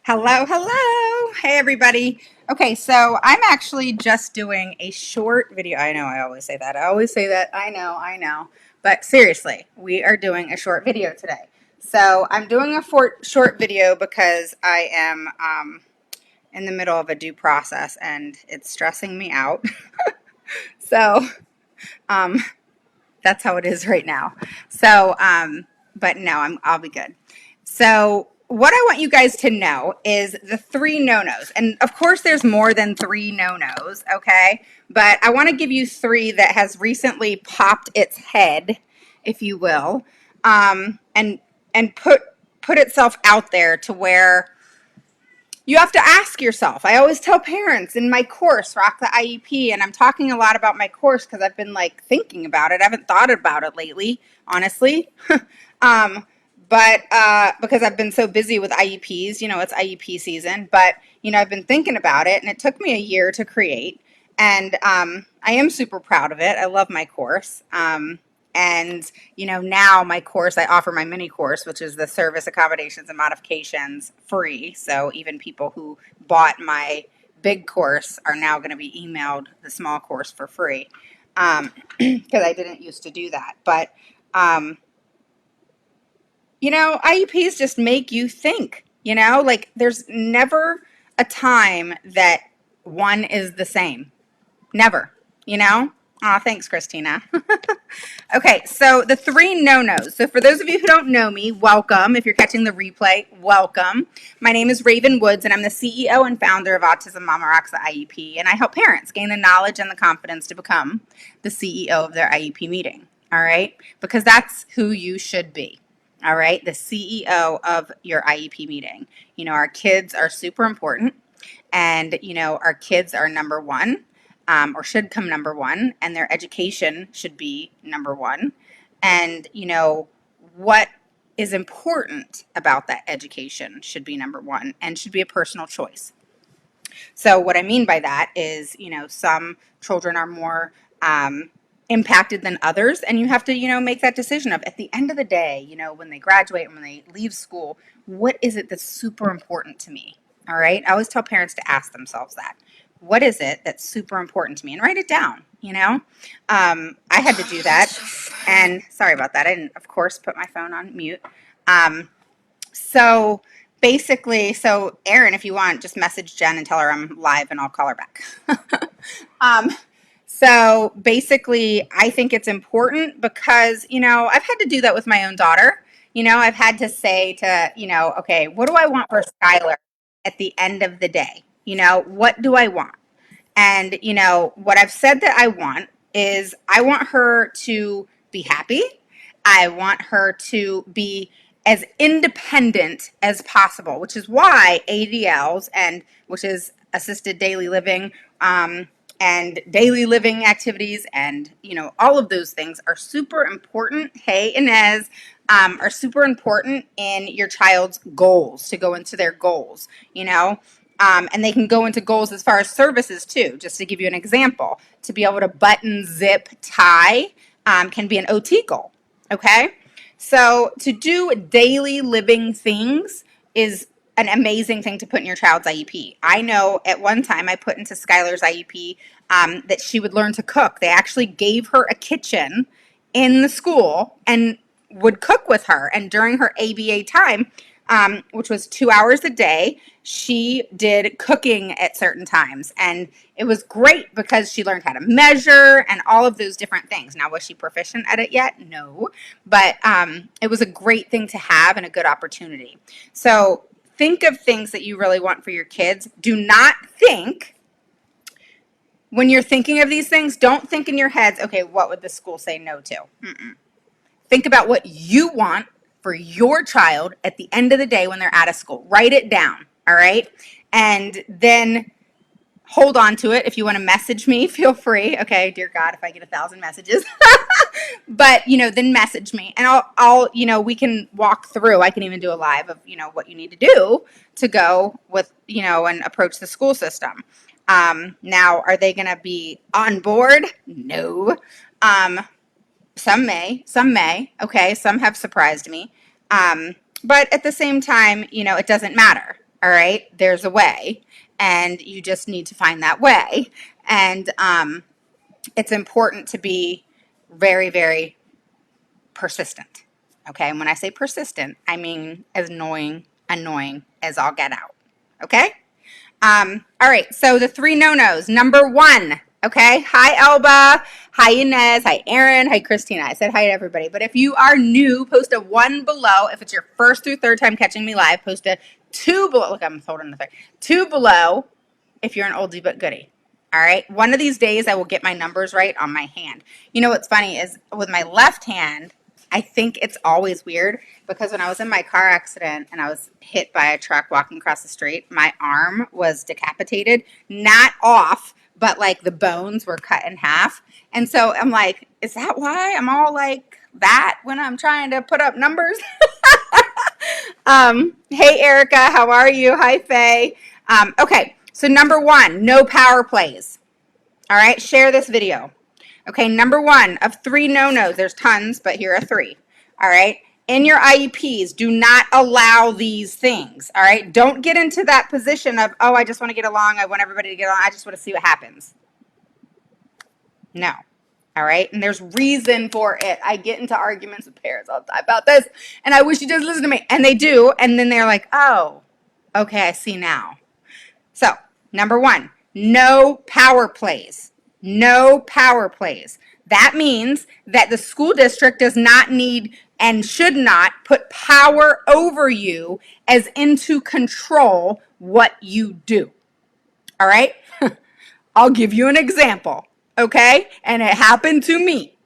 Hello, hello. Hey, everybody. Okay, so I'm actually just doing a short video. I know I always say that. I always say that. I know. But seriously, we are doing a short video today. So I'm doing a short video because I am in the middle of a due process and it's stressing me out. So um, that's how it is right now. So, but no, I'll be good. So, what I want you guys to know is the three no-nos. And of course, there's more than three no-nos, okay? But I want to give you three that has recently popped its head, if you will, and put itself out there to where you have to ask yourself. I always tell parents in my course, Rock the IEP, and I'm talking a lot about my course because I've been like thinking about it. I haven't thought about it lately, honestly. um, but because I've been so busy with IEPs, it's IEP season. But, I've been thinking about it, and it took me a year to create. And I am super proud of it. I love my course. And, now my course, I offer my mini course, which is the service accommodations and modifications free. So even people who bought my big course are now going to be emailed the small course for free. Because I didn't used to do that. But, IEPs just make you think, like there's never a time that one is the same. Never, you know? Aw, thanks, Christina. Okay, so the three no-nos. So for those of you who don't know me, welcome. If you're catching the replay, welcome. My name is Raven Woods, and I'm the CEO and founder of Autism Mama Rocks the IEP, and I help parents gain the knowledge and the confidence to become the CEO of their IEP meeting, all right? Because that's who you should be, all right? The CEO of your IEP meeting. Our kids are super important, and, our kids are number one. Or should come number one, and their education should be number one. And, what is important about that education should be number one and should be a personal choice. So, what I mean by that is, some children are more impacted than others, and you have to, make that decision of at the end of the day, when they graduate and when they leave school, what is it that's super important to me? All right. I always tell parents to ask themselves that. What is it that's super important to me? And write it down, I had to do that. And sorry about that. I didn't, of course, put my phone on mute. So basically, Erin, if you want, just message Jen and tell her I'm live and I'll call her back. So basically, I think it's important because, I've had to do that with my own daughter. I've had to say to, okay, what do I want for Skylar at the end of the day? What do I want? And, what I've said that I want is I want her to be happy. I want her to be as independent as possible, which is why ADLs which is assisted daily living, and daily living activities and, all of those things are super important. Hey, Inez, are super important in your child's goals, to go into their goals, and they can go into goals as far as services too. Just to give you an example, to be able to button, zip, tie can be an OT goal. Okay. So to do daily living things is an amazing thing to put in your child's IEP. I know at one time I put into Skylar's IEP that she would learn to cook. They actually gave her a kitchen in the school and would cook with her. And during her ABA time, which was 2 hours a day, she did cooking at certain times. And it was great because she learned how to measure and all of those different things. Now, was she proficient at it yet? No. But it was a great thing to have and a good opportunity. So think of things that you really want for your kids. Do not think, when you're thinking of these things, don't think in your heads, okay, what would the school say no to? Mm-mm. Think about what you want for your child at the end of the day when they're out of school. Write it down, all right? And then hold on to it. If you want to message me, feel free. Okay, dear God, if I get 1,000 messages. But, then message me and I'll, we can walk through. I can even do a live of, what you need to do to go with, and approach the school system. Now, are they going to be on board? No. Some may. Okay. Some have surprised me. But at the same time, it doesn't matter. All right, there's a way, and you just need to find that way. And it's important to be very, very persistent. Okay, and when I say persistent, I mean as annoying as all get out. Okay. All right, so the 3 no-nos. Number 1, okay? Hi, Elba. Hi, Inez. Hi, Erin. Hi, Christina. I said hi to everybody. But if you are new, post a 1 below. If it's your first through third time catching me live, post a 2 below. Look, I'm holding the thing. 2 below if you're an oldie but goodie. All right? One of these days, I will get my numbers right on my hand. You know what's funny is with my left hand, I think it's always weird because when I was in my car accident and I was hit by a truck walking across the street, my arm was decapitated, not off, but like the bones were cut in half. And so I'm like, is that why I'm all like that when I'm trying to put up numbers? Hey, Erica, how are you? Hi, Faye. Okay, so number 1, no power plays. All right, share this video. Okay, number 1 of 3 no-nos. There's tons, but here are 3. All right, in your IEPs, do not allow these things. All right, don't get into that position of, oh, I just want to get along. I want everybody to get along. I just want to see what happens. No. All right, and there's reason for it. I get into arguments with parents all the time about this, and I wish you just listen to me. And they do, and then they're like, oh, okay, I see now. So, number 1, no power plays. No power plays. That means that the school district does not need and should not put power over you as into control what you do. All right? I'll give you an example, okay? And it happened to me.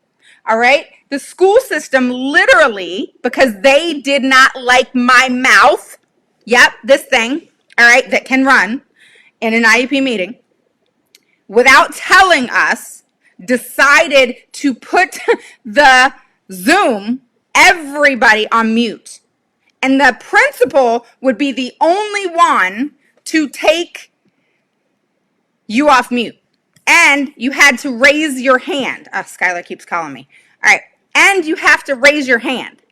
All right? The school system literally, because they did not like my mouth, yep, this thing, all right, that can run in an IEP meeting, without telling us, decided to put the Zoom, everybody on mute. And the principal would be the only one to take you off mute. And you had to raise your hand. Oh, Skylar keeps calling me. All right. And you have to raise your hand.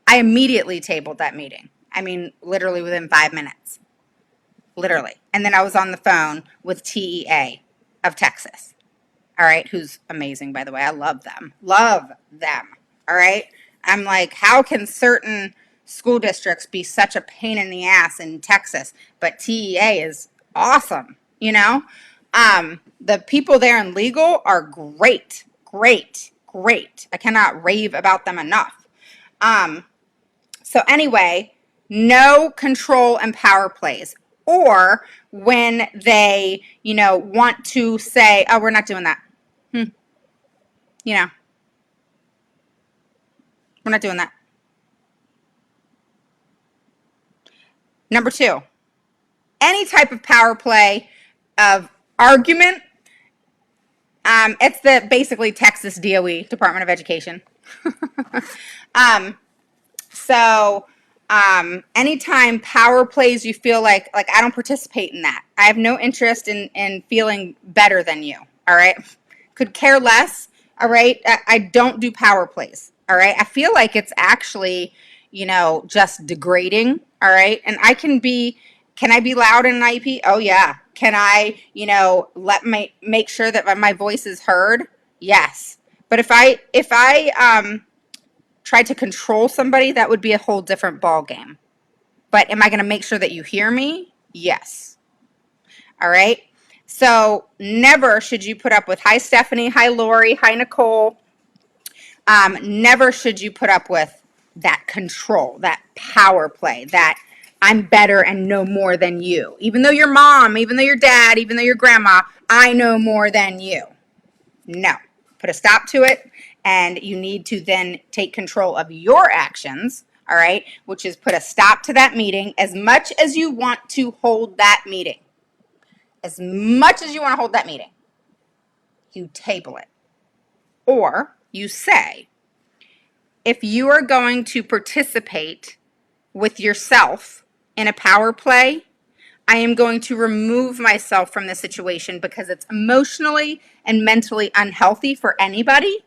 I immediately tabled that meeting. I mean, literally within 5 minutes. Literally. And then I was on the phone with TEA of Texas. All right. Who's amazing, by the way. I love them. Love them. All right. I'm like, how can certain school districts be such a pain in the ass in Texas? But TEA is awesome. You know, the people there in legal are great, great, great. I cannot rave about them enough. So anyway, no control and power plays. Or when they, want to say, oh, we're not doing that. We're not doing that. Number 2, any type of power play of argument. It's the basically Texas DOE, Department of Education. So anytime power plays, you feel like I don't participate in that. I have no interest in feeling better than you. All right. Could care less. All right. I don't do power plays. All right. I feel like it's actually, just degrading. All right. And can I be loud in an IEP? Oh yeah. Can I, make sure that my voice is heard? Yes. But if I tried to control somebody, that would be a whole different ball game. But am I going to make sure that you hear me? Yes. All right. So never should you put up with, hi Stephanie, hi Lori, hi Nicole. Never should you put up with that control, that power play, that I'm better and know more than you. Even though your mom, even though your dad, even though your grandma, I know more than you. No. Put a stop to it. And you need to then take control of your actions, all right, which is put a stop to that meeting as much as you want to hold that meeting. As much as you want to hold that meeting, you table it. Or you say, if you are going to participate with yourself in a power play, I am going to remove myself from the situation because it's emotionally and mentally unhealthy for anybody.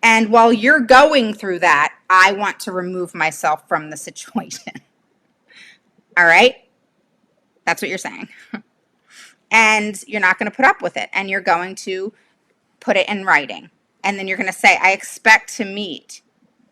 And while you're going through that, I want to remove myself from the situation. All right? That's what you're saying. And you're not going to put up with it. And you're going to put it in writing. And then you're going to say, I expect to meet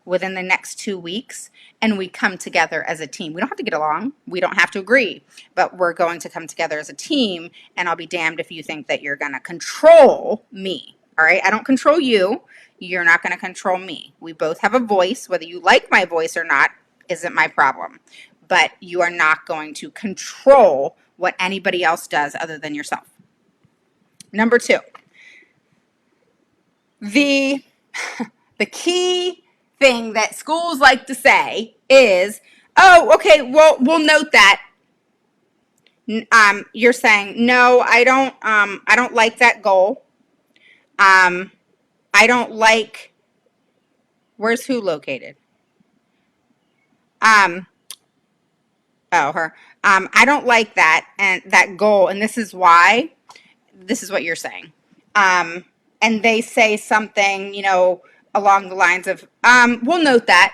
within the next 2 weeks and we come together as a team. We don't have to get along. We don't have to agree, but we're going to come together as a team, and I'll be damned if you think that you're going to control me. All right? I don't control you. You're not going to control me. We both have a voice. Whether you like my voice or not isn't my problem. But you are not going to control what anybody else does other than yourself. Number 2, the key thing that schools like to say is, oh, okay, well, we'll note that. You're saying, no, I don't like that goal. I don't like, where's who located? Her. I don't like that and that goal, and this is why. This is what you're saying. And they say something, along the lines of, we'll note that.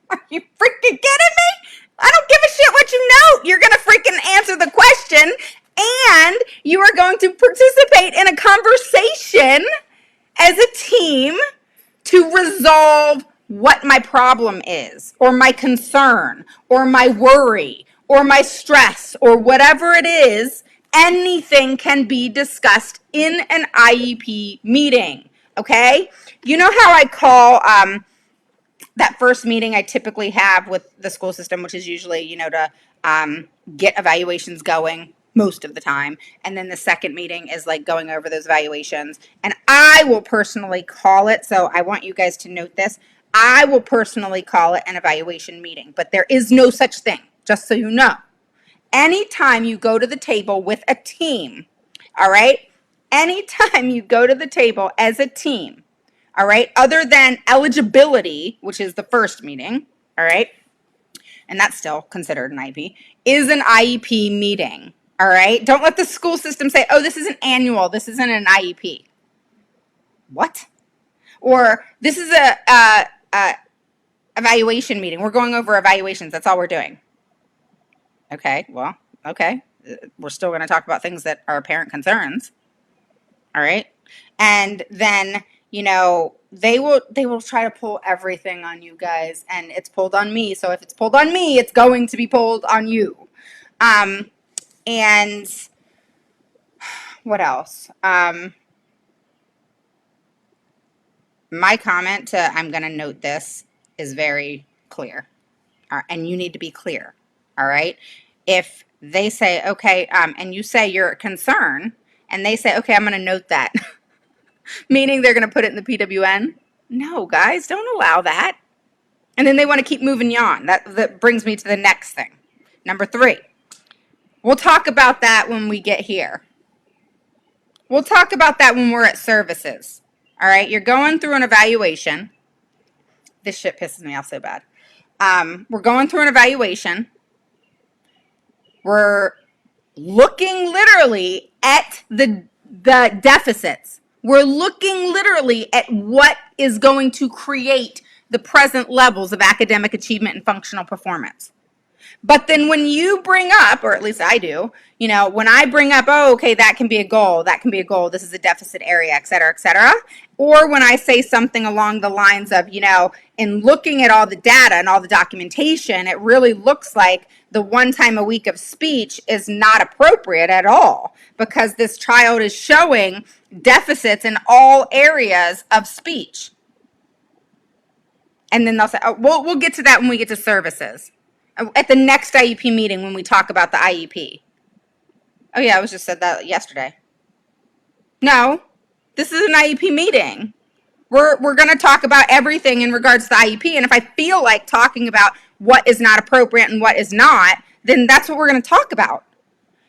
Are you freaking kidding me? I don't give a shit what you note. You're going to freaking answer the question, and you are going to participate in a conversation as a team to resolve what my problem is, or my concern, or my worry, or my stress, or whatever it is. Anything can be discussed in an IEP meeting, okay? You know how I call that first meeting I typically have with the school system, which is usually, to get evaluations going most of the time. And then the second meeting is like going over those evaluations. And I will personally call it, so I want you guys to note this, I will personally call it an evaluation meeting. But there is no such thing, just so you know. Anytime you go to the table with a team, all right? Anytime you go to the table as a team, all right, other than eligibility, which is the first meeting, all right, and that's still considered an IEP, is an IEP meeting, all right? Don't let the school system say, oh, this is an annual, this isn't an IEP. What? Or this is a evaluation meeting. We're going over evaluations. That's all we're doing. Okay, well, okay. We're still going to talk about things that are apparent concerns. All right? And then, they will try to pull everything on you guys, and it's pulled on me. So if it's pulled on me, it's going to be pulled on you. And what else? My comment to I'm going to note this is very clear. And you need to be clear. All right? If they say, okay, and you say your concern, and they say, okay, I'm going to note that, meaning they're going to put it in the PWN. No, guys, don't allow that. And then they want to keep moving you on. That brings me to the next thing. Number 3. We'll talk about that when we get here. We'll talk about that when we're at services. All right? You're going through an evaluation. This shit pisses me off so bad. We're going through an evaluation. We're looking literally at the deficits. We're looking literally at what is going to create the present levels of academic achievement and functional performance. But then when you bring up, or at least I do, when I bring up, oh, okay, that can be a goal, this is a deficit area, et cetera, or when I say something along the lines of, in looking at all the data and all the documentation, it really looks like the 1 time a week of speech is not appropriate at all because this child is showing deficits in all areas of speech. And then they'll say, oh, we'll get to that when we get to services. At the next IEP meeting when we talk about the IEP. Oh yeah, I was just said that yesterday. No, this is an IEP meeting. We're going to talk about everything in regards to the IEP, and if I feel like talking about what is not appropriate and what is not, then that's what we're going to talk about.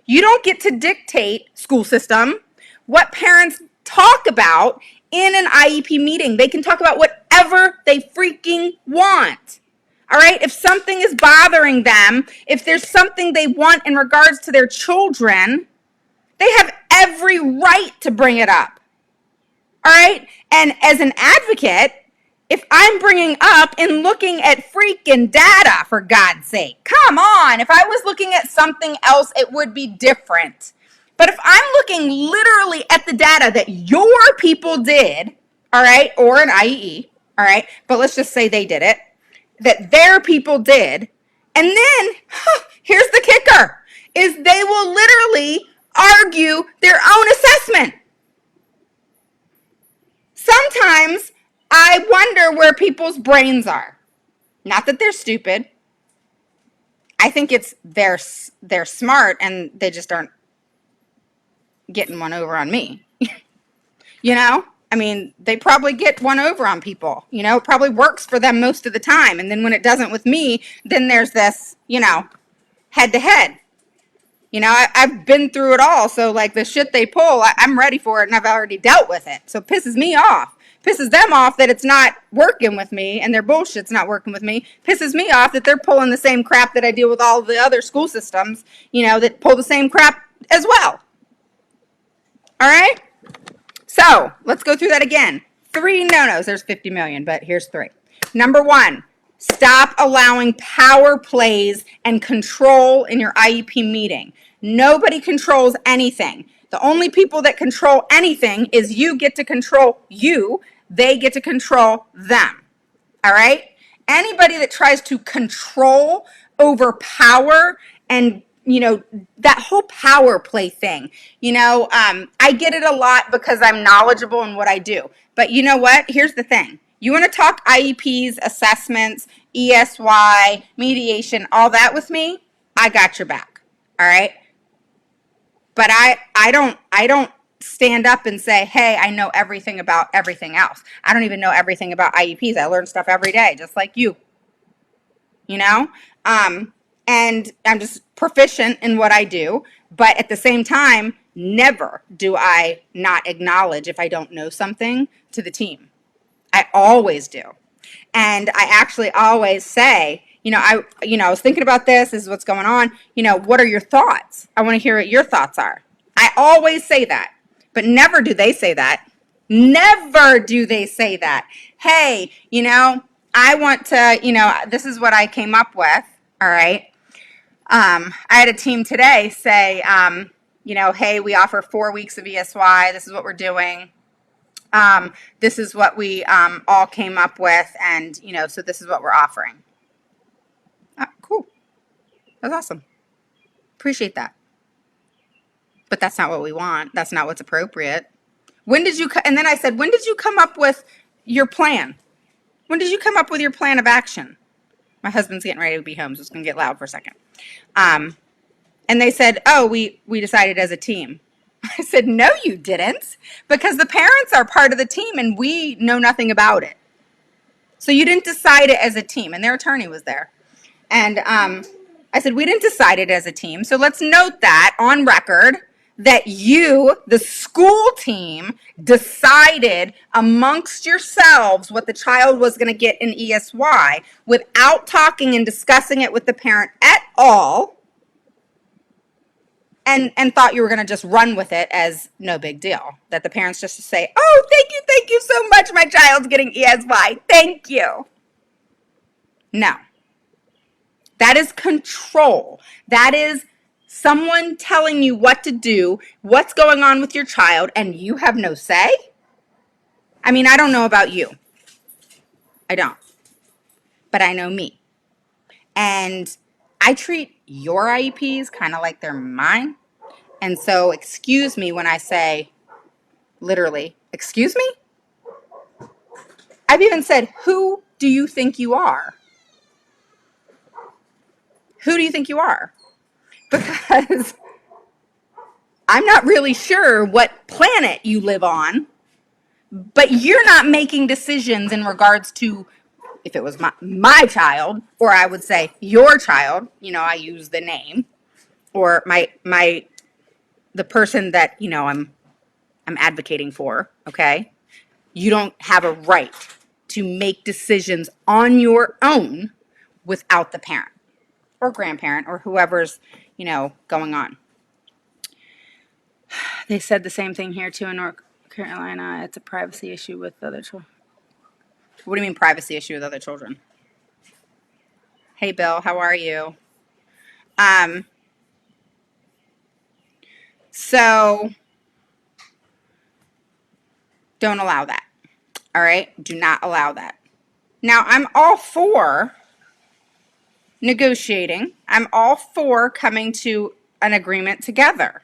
You don't get to dictate, school system, what parents talk about in an IEP meeting. They can talk about whatever they freaking want. All right, if something is bothering them, if there's something they want in regards to their children, they have every right to bring it up. All right, and as an advocate, if I'm bringing up and looking at freaking data, for God's sake? Come on. If I was looking at something else, it would be different. But if I'm looking literally at the data that your people did, all right, or an IEE, all right, but let's just say they did it, that their people did, and then here's the kicker, is they will literally argue their own assessment. Sometimes I wonder where people's brains are. Not that they're stupid. I think it's they're smart and they just aren't getting one over on me. You know? I mean, they probably get one over on people. You know, it probably works for them most of the time. And then when it doesn't with me, then there's this, you know, head to head. You know, I've been through it all. So, like, the shit they pull, I'm ready for it and I've already dealt with it. So it pisses me off. Pisses them off that it's not working with me and their bullshit's not working with me. Pisses me off that they're pulling the same crap that I deal with all the other school systems, you know, that pull the same crap as well. All right? So let's go through that again. 3 no-nos. There's 50 million, but here's 3. Number 1, stop allowing power plays and control in your IEP meeting. Nobody controls anything. The only people that control anything is you get to control you. They get to control them. All right? Anybody that tries to control, overpower, and you know, that whole power play thing, you know, I get it a lot because I'm knowledgeable in what I do. But you know what? Here's the thing. You want to talk IEPs, assessments, ESY, mediation, all that with me? I got your back. All right? But I don't stand up and say, hey, I know everything about everything else. I don't even know everything about IEPs. I learn stuff every day, just like you. You know? And I'm just proficient in what I do, but at the same time, never do I not acknowledge if I don't know something to the team. I always do. And I actually always say, I was thinking about this is what's going on. What are your thoughts? I want to hear what your thoughts are. I always say that, but never do they say that. Never do they say that. Hey, I want to, this is what I came up with. All right. I had a team today say, hey, we offer 4 weeks of ESY. This is what we're doing. This is what we all came up with. And, so this is what we're offering. Cool. That's awesome. Appreciate that. But that's not what we want. That's not what's appropriate. And then I said, when did you come up with your plan? When did you come up with your plan of action? My husband's getting ready to be home, so it's going to get loud for a second. And they said, oh, we decided as a team. I said, no, you didn't, because the parents are part of the team and we know nothing about it. So you didn't decide it as a team. And their attorney was there. And I said, we didn't decide it as a team. So let's note that on record that you, the school team, decided amongst yourselves what the child was going to get in ESY without talking and discussing it with the parent at all, and thought you were going to just run with it as no big deal. That the parents just say, oh, thank you so much, my child's getting ESY. Thank you. No. That is control. That is someone telling you what to do, what's going on with your child, and you have no say? I mean, I don't know about you. I don't. But I know me. And I treat your IEPs kind of like they're mine. And so, excuse me when I say, literally, excuse me? I've even said, who do you think you are? Who do you think you are? Because I'm not really sure what planet you live on, but you're not making decisions in regards to if it was my child, or I would say your child, I use the name, or the person that, I'm advocating for, okay? You don't have a right to make decisions on your own without the parent or grandparent or whoever's, going on. They said the same thing here too in North Carolina. It's a privacy issue with other children. What do you mean privacy issue with other children? Hey, Bill, how are you? Um, so don't allow that. All right? Do not allow that. Now, I'm all for negotiating. I'm all for coming to an agreement together.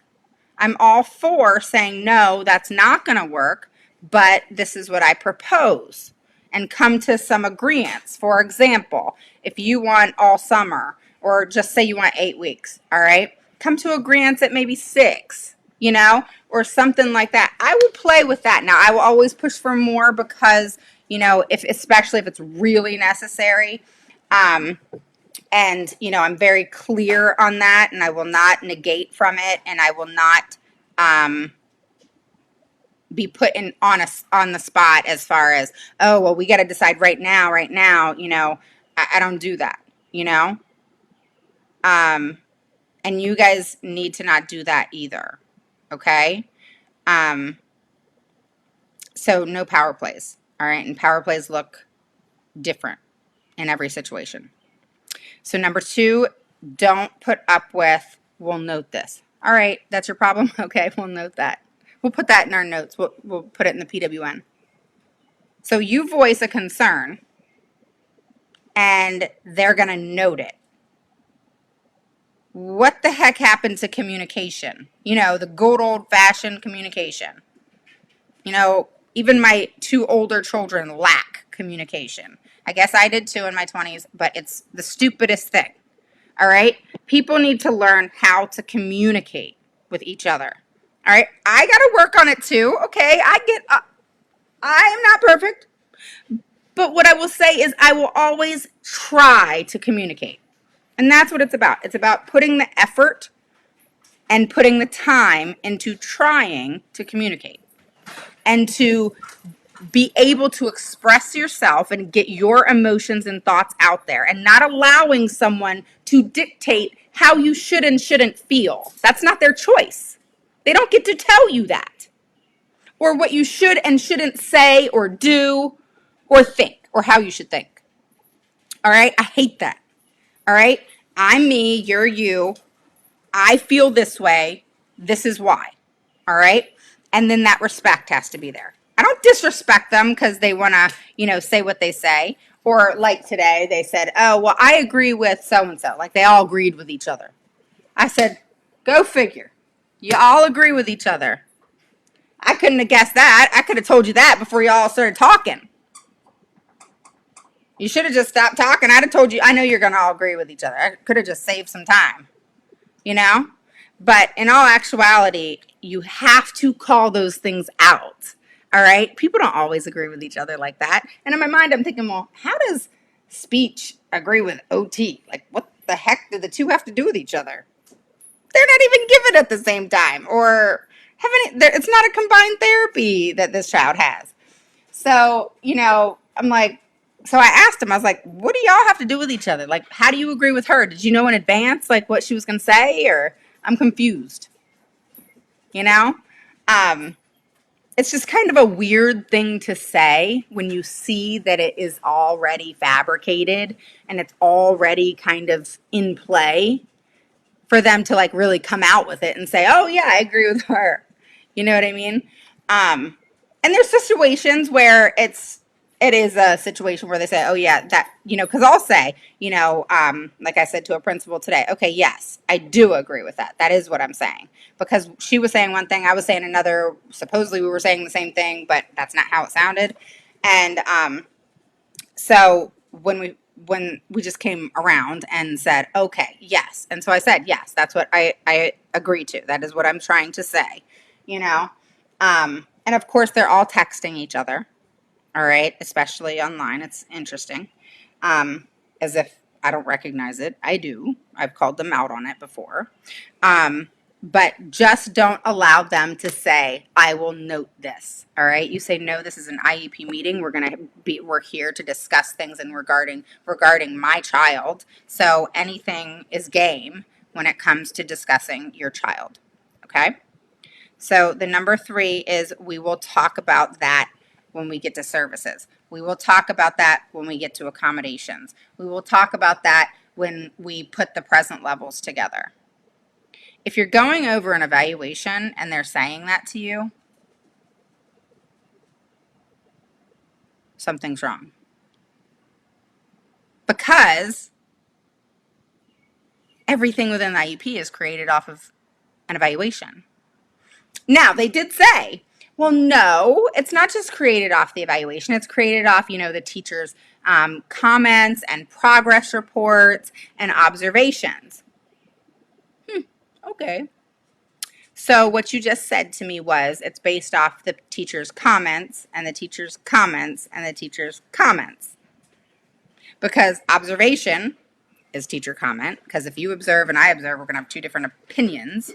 I'm all for saying, no, that's not going to work, but this is what I propose, and come to some agreements. For example, if you want all summer, or just say you want 8 weeks, all right, come to agreements at maybe 6, or something like that. I will play with that. Now, I will always push for more because, especially if it's really necessary. And I'm very clear on that, and I will not negate from it, and I will not be put on the spot as far as, oh, well, we got to decide right now. I don't do that. um and you guys need to not do that either. Okay. So no power plays. All right. And power plays look different in every situation. So number 2, don't put up with, we'll note this. All right, that's your problem? Okay, we'll note that. We'll put that in our notes. We'll put it in the PWN. So you voice a concern, and they're going to note it. What the heck happened to communication? The good old-fashioned communication. Even my 2 older children lack communication. I guess I did too in my 20s, but it's the stupidest thing. All right? People need to learn how to communicate with each other. All right? I got to work on it too. Okay? I am not perfect. But what I will say is I will always try to communicate. And that's what it's about. It's about putting the effort and putting the time into trying to communicate and to be able to express yourself and get your emotions and thoughts out there, and not allowing someone to dictate how you should and shouldn't feel. That's not their choice. They don't get to tell you that, or what you should and shouldn't say or do or think, or how you should think. All right? I hate that. All right? I'm me, you're you. I feel this way. This is why. All right? And then that respect has to be there. I don't disrespect them because they want to, say what they say. Or like today, they said, oh, well, I agree with so-and-so. Like they all agreed with each other. I said, go figure. You all agree with each other. I couldn't have guessed that. I could have told you that before you all started talking. You should have just stopped talking. I'd have told you, I know you're going to all agree with each other. I could have just saved some time, But in all actuality, you have to call those things out. All right? People don't always agree with each other like that. And in my mind, I'm thinking, well, how does speech agree with OT? Like, what the heck do the two have to do with each other? They're not even given at the same time, or it's not a combined therapy that this child has. So, I'm like, so I asked him, I was like, what do y'all have to do with each other? Like, how do you agree with her? Did you know in advance, like, what she was going to say? Or I'm confused, you know? It's just kind of a weird thing to say when you see that it is already fabricated and it's already kind of in play, for them to like really come out with it and say, oh yeah, I agree with her. You know what I mean? And there's situations where it is a situation where they say, oh yeah, that, because I'll say, like I said to a principal today, okay, yes, I do agree with that. That is what I'm saying. Because she was saying one thing, I was saying another. Supposedly we were saying the same thing, but that's not how it sounded. And so when we just came around and said, okay, yes. And so I said, yes, that's what I agree to. That is what I'm trying to say, And of course, they're all texting each other. All right. Especially online. It's interesting. As if I don't recognize it. I do. I've called them out on it before. But just don't allow them to say, I will note this. All right. You say, no, this is an IEP meeting. We're here to discuss things regarding my child. So anything is game when it comes to discussing your child. Okay. So the number 3 is we will talk about that when we get to services. We will talk about that when we get to accommodations. We will talk about that when we put the present levels together. If you're going over an evaluation and they're saying that to you, something's wrong. Because everything within the IEP is created off of an evaluation. Now, they did say, well, no, it's not just created off the evaluation. It's created off, the teacher's comments and progress reports and observations. Okay. So what you just said to me was it's based off the teacher's comments and the teacher's comments and the teacher's comments. Because observation is teacher comment, because if you observe and I observe, we're going to have two different opinions.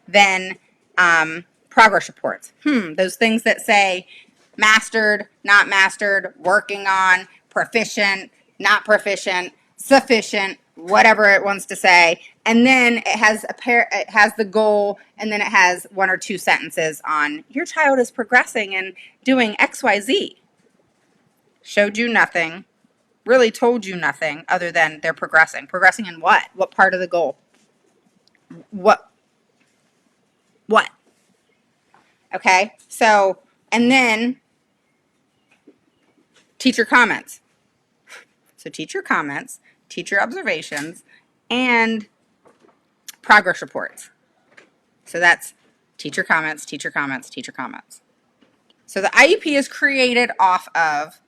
Then progress reports. Those things that say mastered, not mastered, working on, proficient, not proficient, sufficient, whatever it wants to say. And then it has the goal, and then it has one or two sentences on your child is progressing and doing XYZ. Showed you nothing, really told you nothing other than they're progressing. Progressing in what? What part of the goal? What? Okay, so, and then teacher comments. So teacher comments, teacher observations, and progress reports. So that's teacher comments, teacher comments, teacher comments. So the IEP is created off of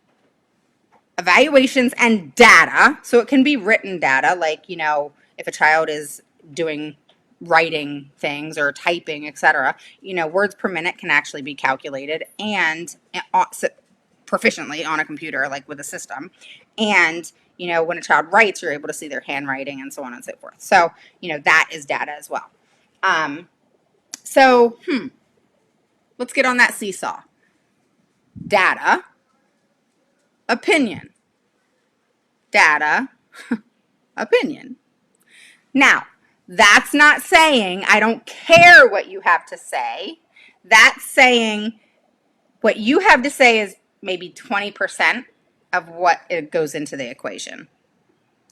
evaluations and data. So it can be written data, like, if a child is doing writing things or typing, etc., words per minute can actually be calculated and proficiently on a computer, like with a system. And, when a child writes, you're able to see their handwriting and so on and so forth. So, that is data as well. So, let's get on that seesaw. Data, opinion. Data, opinion. Now, that's not saying I don't care what you have to say. That's saying what you have to say is maybe 20% of what it goes into the equation.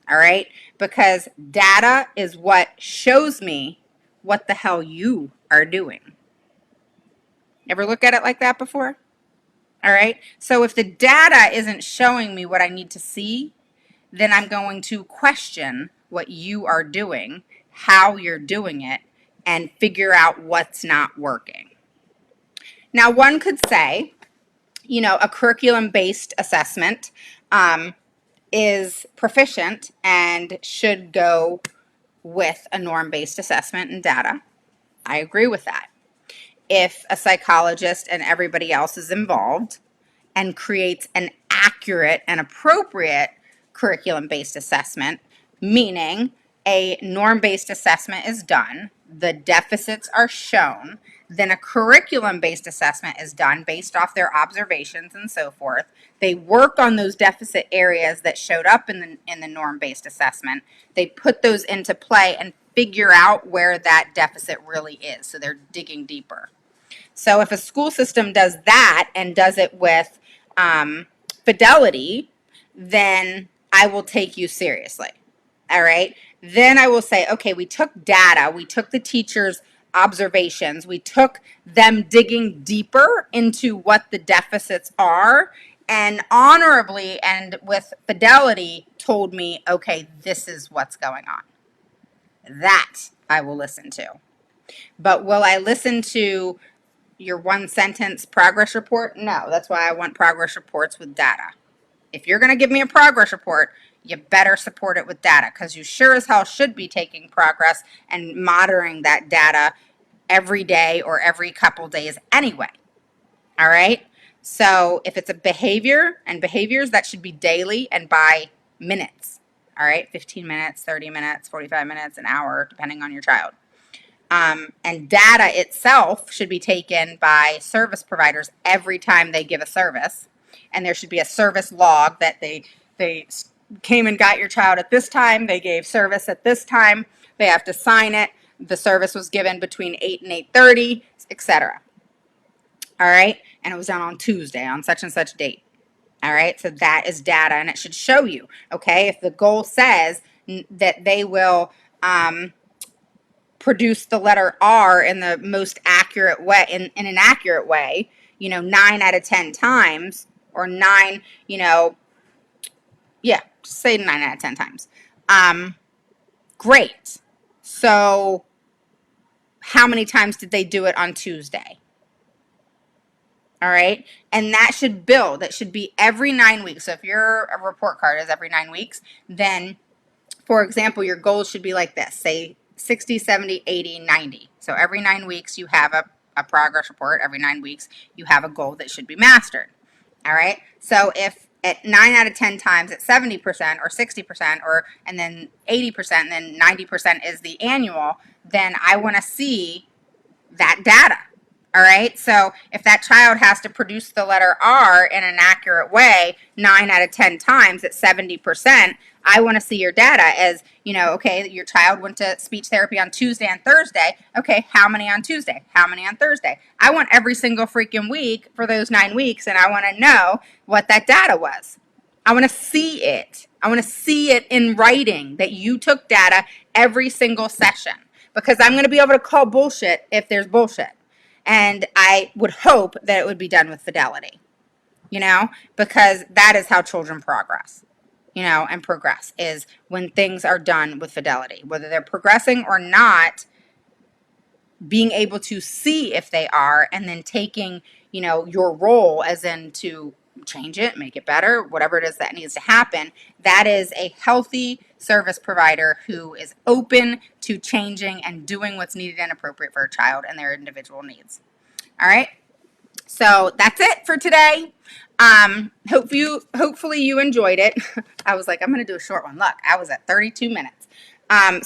All right? Because data is what shows me what the hell you are doing. Ever look at it like that before? All right? So if the data isn't showing me what I need to see, then I'm going to question what you are doing, how you're doing it, and figure out what's not working. Now, one could say, a curriculum-based assessment is proficient and should go with a norm-based assessment and data. I agree with that. If a psychologist and everybody else is involved and creates an accurate and appropriate curriculum-based assessment, meaning a norm-based assessment is done, the deficits are shown, then a curriculum-based assessment is done based off their observations and so forth. They work on those deficit areas that showed up in the norm-based assessment. They put those into play and figure out where that deficit really is. So they're digging deeper. So if a school system does that and does it with fidelity, then I will take you seriously. All right. Then I will say, okay, we took data, we took the teacher's observations, we took them digging deeper into what the deficits are, and honorably and with fidelity told me, okay, this is what's going on. That I will listen to. But will I listen to your one sentence progress report? No, that's why I want progress reports with data. If you're going to give me a progress report, you better support it with data, because you sure as hell should be taking progress and monitoring that data every day or every couple days anyway. All right? So if it's a behavior and behaviors, that should be daily and by minutes. All right? 15 minutes, 30 minutes, 45 minutes, an hour, depending on your child. And data itself should be taken by service providers every time they give a service. And there should be a service log that they came and got your child at this time, they gave service at this time, they have to sign it, the service was given between 8 and 8:30, etc. All right. And it was done on Tuesday on such and such date. All right. So that is data, and it should show you, okay, if the goal says that they will produce the letter R in the most accurate way, in an accurate way, 9 out of 10 times, or nine, yeah, say 9 out of 10 times. Great. So how many times did they do it on Tuesday? All right. And that should build. That should be every 9 weeks. So if your report card is every 9 weeks, then, for example, your goals should be like this. Say 60, 70, 80, 90. So every 9 weeks, you have a progress report. Every 9 weeks, you have a goal that should be mastered. All right. So if at 9 out of 10 times at 70% or 60%, and then 80%, and then 90% is the annual, then I want to see that data. All right. So if that child has to produce the letter R in an accurate way 9 out of 10 times at 70%, I want to see your data as, okay, your child went to speech therapy on Tuesday and Thursday. Okay, how many on Tuesday? How many on Thursday? I want every single freaking week for those 9 weeks, and I want to know what that data was. I want to see it. I want to see it in writing that you took data every single session, because I'm going to be able to call bullshit if there's bullshit. And I would hope that it would be done with fidelity, because that is how children progress, and progress is when things are done with fidelity, whether they're progressing or not, being able to see if they are, and then taking, your role as in to change it, make it better, whatever it is that needs to happen. That is a healthy service provider who is open to changing and doing what's needed and appropriate for a child and their individual needs. All right. So that's it for today. Hopefully you enjoyed it. I was like, I'm going to do a short one. Look, I was at 32 minutes.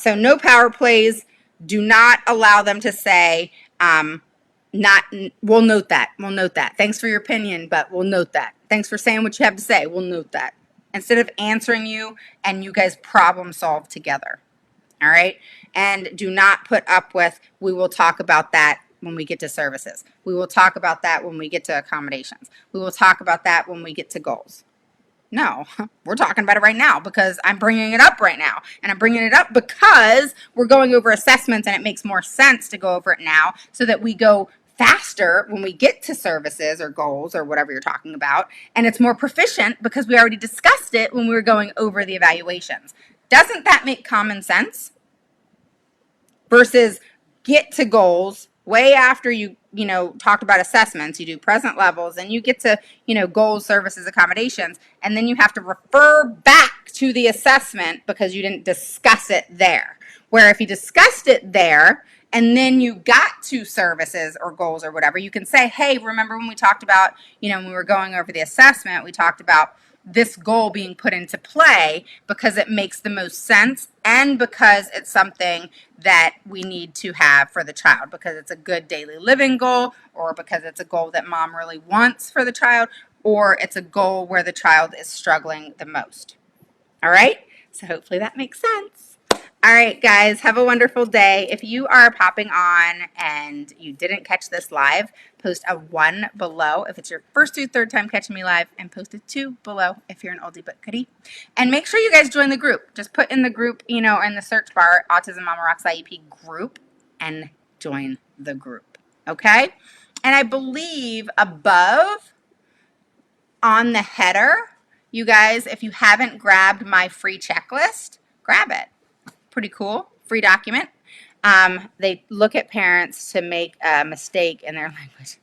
So no power plays. Do not allow them to say, we'll note that. We'll note that. Thanks for your opinion, but we'll note that. Thanks for saying what you have to say. We'll note that. Instead of answering you and you guys problem solve together. All right. And do not put up with, we will talk about that when we get to services. We will talk about that when we get to accommodations. We will talk about that when we get to goals. No, we're talking about it right now because I'm bringing it up right now. And I'm bringing it up because we're going over assessments, and it makes more sense to go over it now so that we go faster when we get to services or goals or whatever you're talking about. And it's more proficient because we already discussed it when we were going over the evaluations. Doesn't that make common sense? Versus get to goals way after you talked about assessments, you do present levels, and you get to, goals, services, accommodations, and then you have to refer back to the assessment because you didn't discuss it there. Where if you discussed it there and then you got to services or goals or whatever, you can say, hey, remember when we talked about, when we were going over the assessment, we talked about this goal being put into play because it makes the most sense and because it's something that we need to have for the child, because it's a good daily living goal, or because it's a goal that mom really wants for the child, or it's a goal where the child is struggling the most. All right? So hopefully that makes sense. All right, guys, have a wonderful day. If you are popping on and you didn't catch this live, post a 1 below if it's your first or third time catching me live, and post a 2 below if you're an oldie but goodie. And make sure you guys join the group. Just put in the group, in the search bar, Autism Mama Rocks IEP group, and join the group. Okay? And I believe above on the header, you guys, if you haven't grabbed my free checklist, grab it. Pretty cool. Free document. They look at parents to make a mistake in their language.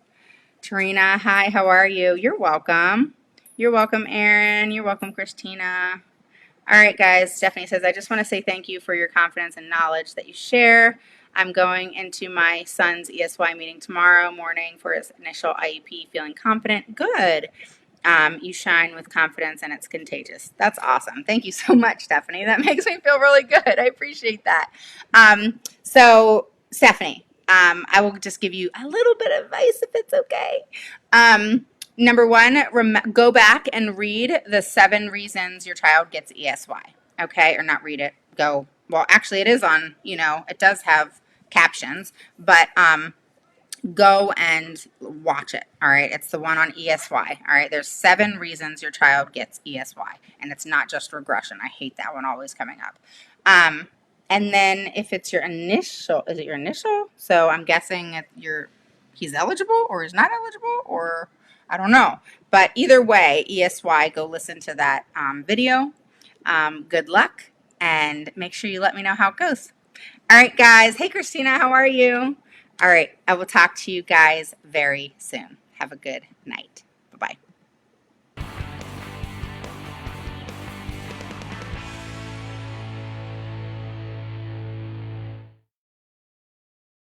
Tarina, hi, how are you? You're welcome. You're welcome, Erin. You're welcome, Christina. All right, guys. Stephanie says, I just want to say thank you for your confidence and knowledge that you share. I'm going into my son's ESY meeting tomorrow morning for his initial IEP, feeling confident. Good. You shine with confidence and it's contagious. That's awesome. Thank you so much, Stephanie. That makes me feel really good. I appreciate that. So Stephanie, I will just give you a little bit of advice if it's okay. Number one, go back and read the 7 reasons your child gets ESY. Okay. Or not read it. Well, actually it is on, it does have captions, but, go and watch it. All right. It's the one on ESY. All right. There's 7 reasons your child gets ESY, and it's not just regression. I hate that one always coming up. And then if it's your initial, is it your initial? So I'm guessing if he's eligible or he's not eligible, or I don't know. But either way, ESY, go listen to that video. Good luck, and make sure you let me know how it goes. All right, guys. Hey, Christina, how are you? All right, I will talk to you guys very soon. Have a good night. Bye-bye.